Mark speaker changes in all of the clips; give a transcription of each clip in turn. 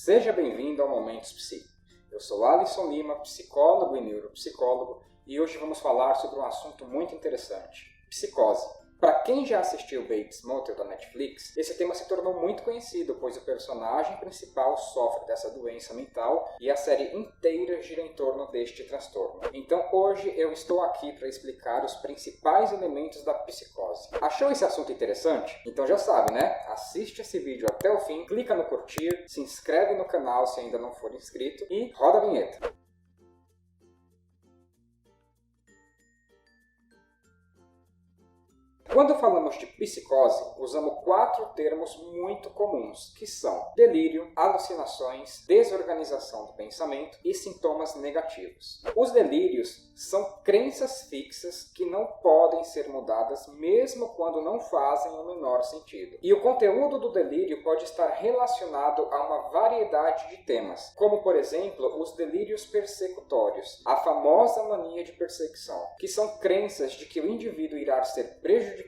Speaker 1: Seja bem-vindo ao Momentos Psi. Eu sou Alisson Lima, psicólogo e neuropsicólogo, e hoje vamos falar sobre um assunto muito interessante: psicose. Para quem já assistiu Bates Motel da Netflix, esse tema se tornou muito conhecido, pois o personagem principal sofre dessa doença mental e a série inteira gira em torno deste transtorno. Então hoje eu estou aqui para explicar os principais elementos da psicose. Achou esse assunto interessante? Então já sabe, né? Assiste esse vídeo até o fim, clica no curtir, se inscreve no canal se ainda não for inscrito e roda a vinheta. Quando falamos de psicose, usamos 4 termos muito comuns, que são delírio, alucinações, desorganização do pensamento e sintomas negativos. Os delírios são crenças fixas que não podem ser mudadas mesmo quando não fazem o menor sentido. E o conteúdo do delírio pode estar relacionado a uma variedade de temas, como por exemplo os delírios persecutórios, a famosa mania de perseguição, que são crenças de que o indivíduo irá ser prejudicado,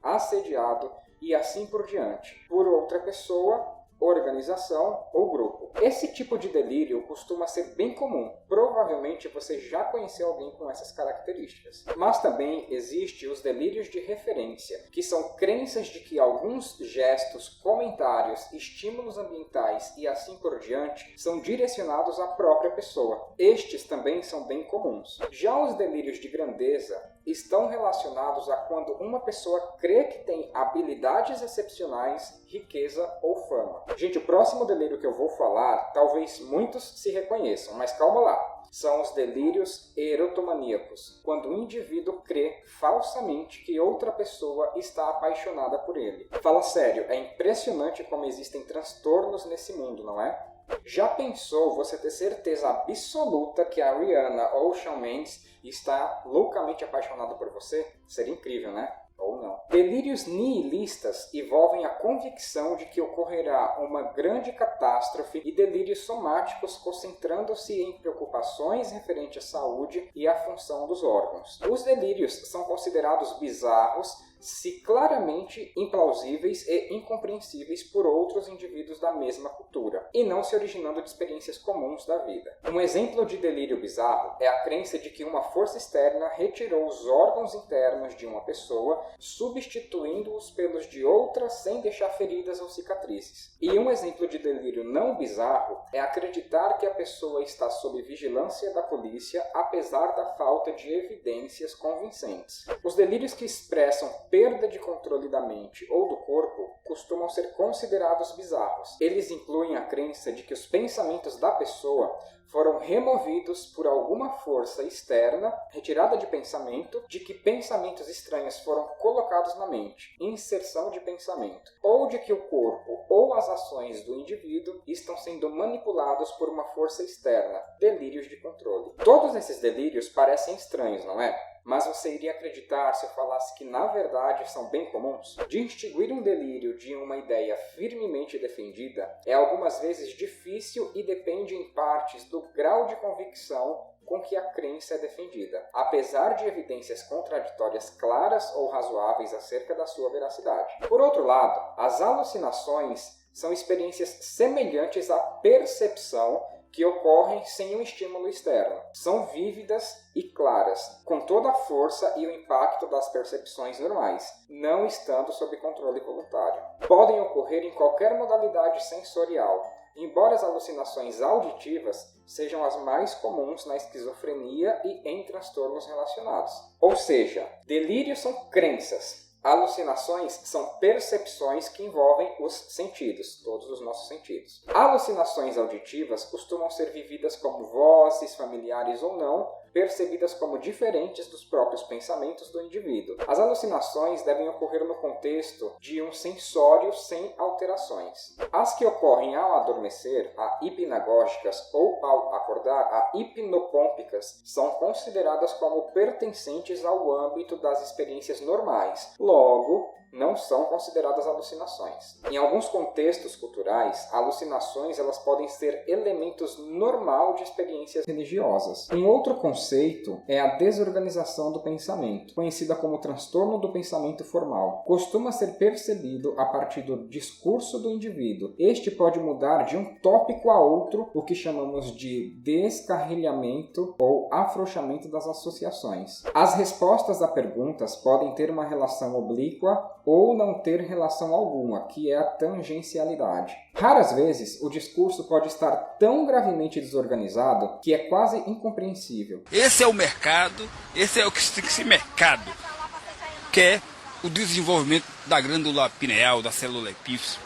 Speaker 1: assediado e assim por diante, por outra pessoa, organização ou grupo. Esse tipo de delírio costuma ser bem comum. Provavelmente você já conheceu alguém com essas características. Mas também existem os delírios de referência, que são crenças de que alguns gestos, comentários, estímulos ambientais e assim por diante são direcionados à própria pessoa. Estes também são bem comuns. Já os delírios de grandeza estão relacionados a quando uma pessoa crê que tem habilidades excepcionais, riqueza ou fama. Gente, o próximo delírio que eu vou falar, talvez muitos se reconheçam, mas calma lá. São os delírios erotomaníacos, quando o indivíduo crê falsamente que outra pessoa está apaixonada por ele. Fala sério, é impressionante como existem transtornos nesse mundo, não é? Já pensou você ter certeza absoluta que a Rihanna ou o Shawn Mendes está loucamente apaixonado por você? Seria incrível, né? Ou não. Delírios nihilistas envolvem a convicção de que ocorrerá uma grande catástrofe e delírios somáticos concentrando-se em preocupações referentes à saúde e à função dos órgãos. Os delírios são considerados bizarros se claramente implausíveis e incompreensíveis por outros indivíduos da mesma cultura, e não se originando de experiências comuns da vida. Um exemplo de delírio bizarro é a crença de que uma força externa retirou os órgãos internos de uma pessoa, substituindo-os pelos de outra sem deixar feridas ou cicatrizes. E um exemplo de delírio não bizarro é acreditar que a pessoa está sob vigilância da polícia, apesar da falta de evidências convincentes. Os delírios que expressam perda de controle da mente ou do corpo costumam ser considerados bizarros. Eles incluem a crença de que os pensamentos da pessoa foram removidos por alguma força externa, retirada de pensamento, de que pensamentos estranhos foram colocados na mente, inserção de pensamento, ou de que o corpo ou as ações do indivíduo estão sendo manipulados por uma força externa, delírios de controle. Todos esses delírios parecem estranhos, não é? Mas você iria acreditar se eu falasse que na verdade são bem comuns? Distinguir um delírio de uma ideia firmemente defendida é algumas vezes difícil e depende em partes do grau de convicção com que a crença é defendida, apesar de evidências contraditórias claras ou razoáveis acerca da sua veracidade. Por outro lado, as alucinações são experiências semelhantes à percepção que ocorrem sem um estímulo externo. São vívidas e claras, com toda a força e o impacto das percepções normais, não estando sob controle voluntário. Podem ocorrer em qualquer modalidade sensorial, embora as alucinações auditivas sejam as mais comuns na esquizofrenia e em transtornos relacionados. Ou seja, delírios são crenças. Alucinações são percepções que envolvem os sentidos, todos os nossos sentidos. Alucinações auditivas costumam ser vividas como vozes, familiares ou não, percebidas como diferentes dos próprios pensamentos do indivíduo. As alucinações devem ocorrer no contexto de um sensório sem alterações. As que ocorrem ao adormecer, a hipnagógicas, ou ao acordar, a hipnopômpicas, são consideradas como pertencentes ao âmbito das experiências normais. Logo, não são consideradas alucinações. Em alguns contextos culturais, alucinações elas podem ser elementos normal de experiências religiosas. Um outro conceito é a desorganização do pensamento, conhecida como transtorno do pensamento formal. Costuma ser percebido a partir do discurso do indivíduo. Este pode mudar de um tópico a outro, o que chamamos de descarrilhamento ou afrouxamento das associações. As respostas a perguntas podem ter uma relação oblíqua ou não ter relação alguma, que é a tangencialidade. Raras vezes, o discurso pode estar tão gravemente desorganizado que é quase incompreensível.
Speaker 2: Esse é o mercado, esse é o que tem que ser mercado, que é o desenvolvimento da glândula pineal, da célula epífise,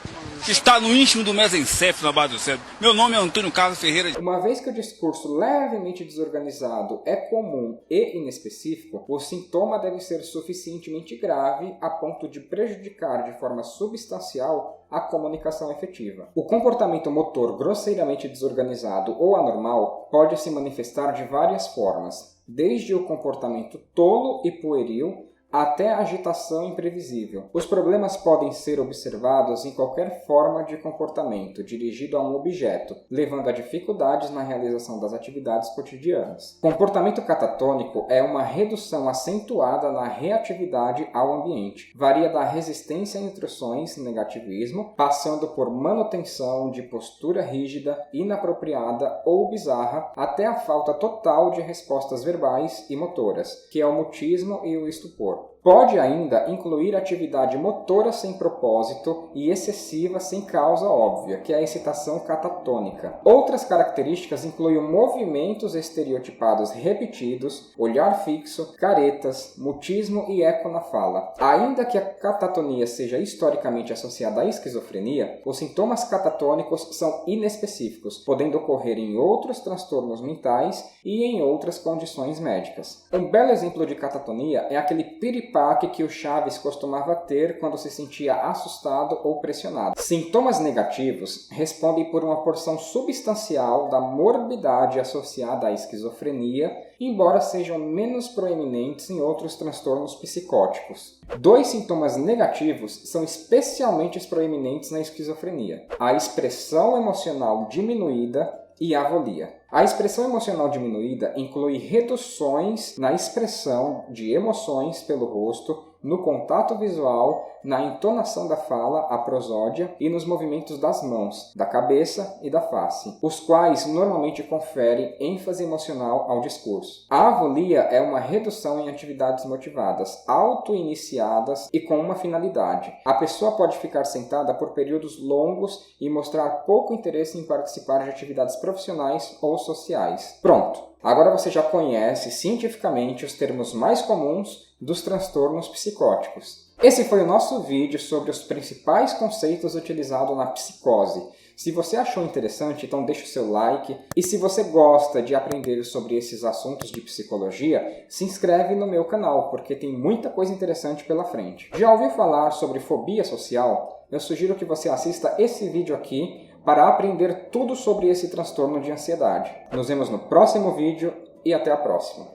Speaker 2: que está no íntimo do mesencéfalo, na base do cérebro. Meu nome é Antônio Carlos Ferreira.
Speaker 1: Uma vez que o discurso levemente desorganizado é comum e inespecífico, o sintoma deve ser suficientemente grave a ponto de prejudicar de forma substancial a comunicação efetiva. O comportamento motor grosseiramente desorganizado ou anormal pode se manifestar de várias formas, desde o comportamento tolo e pueril até a agitação imprevisível. Os problemas podem ser observados em qualquer forma de comportamento dirigido a um objeto, levando a dificuldades na realização das atividades cotidianas. Comportamento catatônico é uma redução acentuada na reatividade ao ambiente. Varia da resistência a instruções, negativismo, passando por manutenção de postura rígida, inapropriada ou bizarra, até a falta total de respostas verbais e motoras, que é o mutismo e o estupor. Pode ainda incluir atividade motora sem propósito e excessiva sem causa óbvia, que é a excitação catatônica. Outras características incluem movimentos estereotipados repetidos, olhar fixo, caretas, mutismo e eco na fala. Ainda que a catatonia seja historicamente associada à esquizofrenia, os sintomas catatônicos são inespecíficos, podendo ocorrer em outros transtornos mentais e em outras condições médicas. Um belo exemplo de catatonia é aquele piripaque que o Chaves costumava ter quando se sentia assustado ou pressionado. Sintomas negativos respondem por uma porção substancial da morbidade associada à esquizofrenia, embora sejam menos proeminentes em outros transtornos psicóticos. Dois sintomas negativos são especialmente proeminentes na esquizofrenia: a expressão emocional diminuída e a avolia. A expressão emocional diminuída inclui reduções na expressão de emoções pelo rosto, no contato visual, na entonação da fala, a prosódia, e nos movimentos das mãos, da cabeça e da face, os quais normalmente conferem ênfase emocional ao discurso. A avolia é uma redução em atividades motivadas, auto-iniciadas e com uma finalidade. A pessoa pode ficar sentada por períodos longos e mostrar pouco interesse em participar de atividades profissionais ou sociais. Pronto! Agora você já conhece cientificamente os termos mais comuns dos transtornos psicóticos. Esse foi o nosso vídeo sobre os principais conceitos utilizados na psicose. Se você achou interessante, então deixa o seu like. E se você gosta de aprender sobre esses assuntos de psicologia, se inscreve no meu canal, porque tem muita coisa interessante pela frente. Já ouviu falar sobre fobia social? Eu sugiro que você assista esse vídeo aqui para aprender tudo sobre esse transtorno de ansiedade. Nos vemos no próximo vídeo e até a próxima.